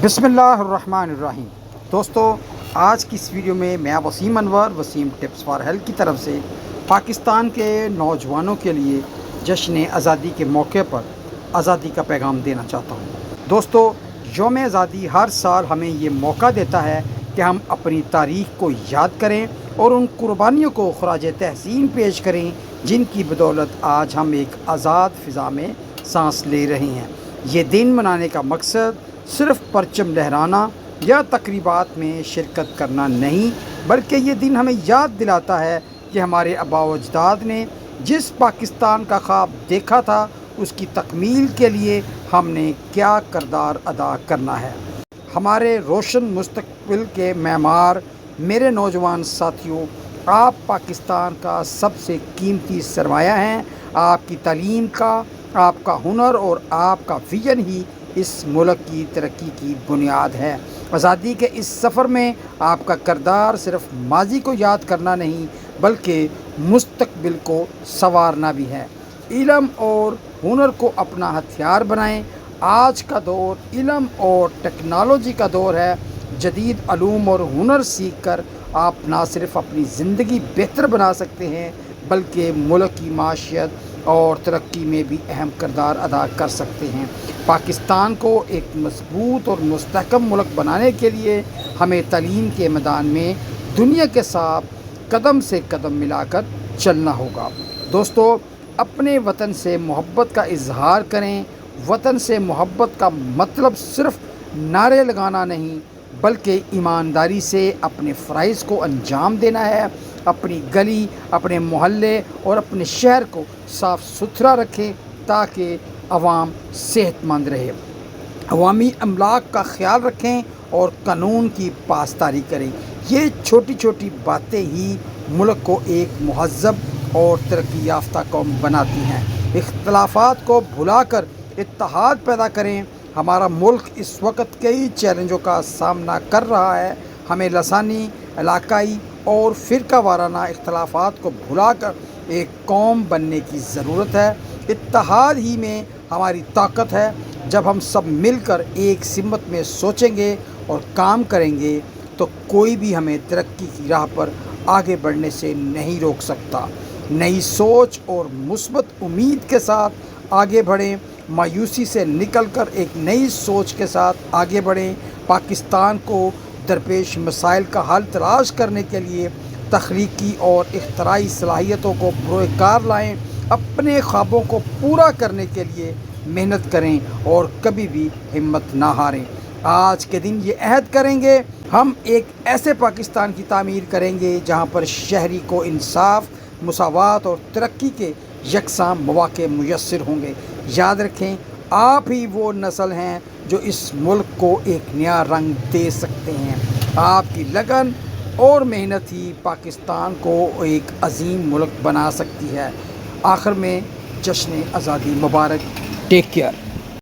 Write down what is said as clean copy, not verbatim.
بسم اللہ الرحمن الرحیم۔ دوستو، آج کی اس ویڈیو میں وسیم انور وسیم ٹپس فار ہیلتھ کی طرف سے پاکستان کے نوجوانوں کے لیے جشن آزادی کے موقع پر آزادی کا پیغام دینا چاہتا ہوں۔ دوستو، یوم آزادی ہر سال ہمیں یہ موقع دیتا ہے کہ ہم اپنی تاریخ کو یاد کریں اور ان قربانیوں کو خراج تحسین پیش کریں جن کی بدولت آج ہم ایک آزاد فضا میں سانس لے رہے ہیں۔ یہ دن منانے کا مقصد صرف پرچم لہرانا یا تقریبات میں شرکت کرنا نہیں، بلکہ یہ دن ہمیں یاد دلاتا ہے کہ ہمارے آباء و اجداد نے جس پاکستان کا خواب دیکھا تھا اس کی تکمیل کے لیے ہم نے کیا کردار ادا کرنا ہے۔ ہمارے روشن مستقبل کے معمار، میرے نوجوان ساتھیوں، آپ پاکستان کا سب سے قیمتی سرمایہ ہیں۔ آپ کی تعلیم کا، آپ کا ہنر اور آپ کا ویژن ہی اس ملک کی ترقی کی بنیاد ہے۔ آزادی کے اس سفر میں آپ کا کردار صرف ماضی کو یاد کرنا نہیں بلکہ مستقبل کو سنوارنا بھی ہے۔ علم اور ہنر کو اپنا ہتھیار بنائیں۔ آج کا دور علم اور ٹیکنالوجی کا دور ہے۔ جدید علوم اور ہنر سیکھ کر آپ نہ صرف اپنی زندگی بہتر بنا سکتے ہیں بلکہ ملک کی معیشت اور ترقی میں بھی اہم کردار ادا کر سکتے ہیں۔ پاکستان کو ایک مضبوط اور مستحکم ملک بنانے کے لیے ہمیں تعلیم کے میدان میں دنیا کے ساتھ قدم سے قدم ملا کر چلنا ہوگا۔ دوستو، اپنے وطن سے محبت کا اظہار کریں۔ وطن سے محبت کا مطلب صرف نعرے لگانا نہیں بلکہ ایمانداری سے اپنے فرائض کو انجام دینا ہے۔ اپنی گلی، اپنے محلے اور اپنے شہر کو صاف ستھرا رکھیں تاکہ عوام صحت مند رہے۔ عوامی املاک کا خیال رکھیں اور قانون کی پاسداری کریں۔ یہ چھوٹی چھوٹی باتیں ہی ملک کو ایک مہذب اور ترقی یافتہ قوم بناتی ہیں۔ اختلافات کو بھلا کر اتحاد پیدا کریں۔ ہمارا ملک اس وقت کئی چیلنجوں کا سامنا کر رہا ہے۔ ہمیں لسانی، علاقائی اور فرقہ وارانہ اختلافات کو بھلا کر ایک قوم بننے کی ضرورت ہے۔ اتحاد ہی میں ہماری طاقت ہے۔ جب ہم سب مل کر ایک سمت میں سوچیں گے اور کام کریں گے تو کوئی بھی ہمیں ترقی کی راہ پر آگے بڑھنے سے نہیں روک سکتا۔ نئی سوچ اور مثبت امید کے ساتھ آگے بڑھیں۔ مایوسی سے نکل کر ایک نئی سوچ کے ساتھ آگے بڑھیں۔ پاکستان کو درپیش مسائل کا حل تلاش کرنے کے لیے تخلیقی اور اختراعی صلاحیتوں کو بروئے کار لائیں۔ اپنے خوابوں کو پورا کرنے کے لیے محنت کریں اور کبھی بھی ہمت نہ ہاریں۔ آج کے دن یہ عہد کریں گے، ہم ایک ایسے پاکستان کی تعمیر کریں گے جہاں پر شہری کو انصاف، مساوات اور ترقی کے یکساں مواقع میسر ہوں گے۔ یاد رکھیں، آپ ہی وہ نسل ہیں جو اس ملک کو ایک نیا رنگ دے سکتے ہیں۔ آپ کی لگن اور محنت ہی پاکستان کو ایک عظیم ملک بنا سکتی ہے۔ آخر میں جشن آزادی مبارک۔ Take care.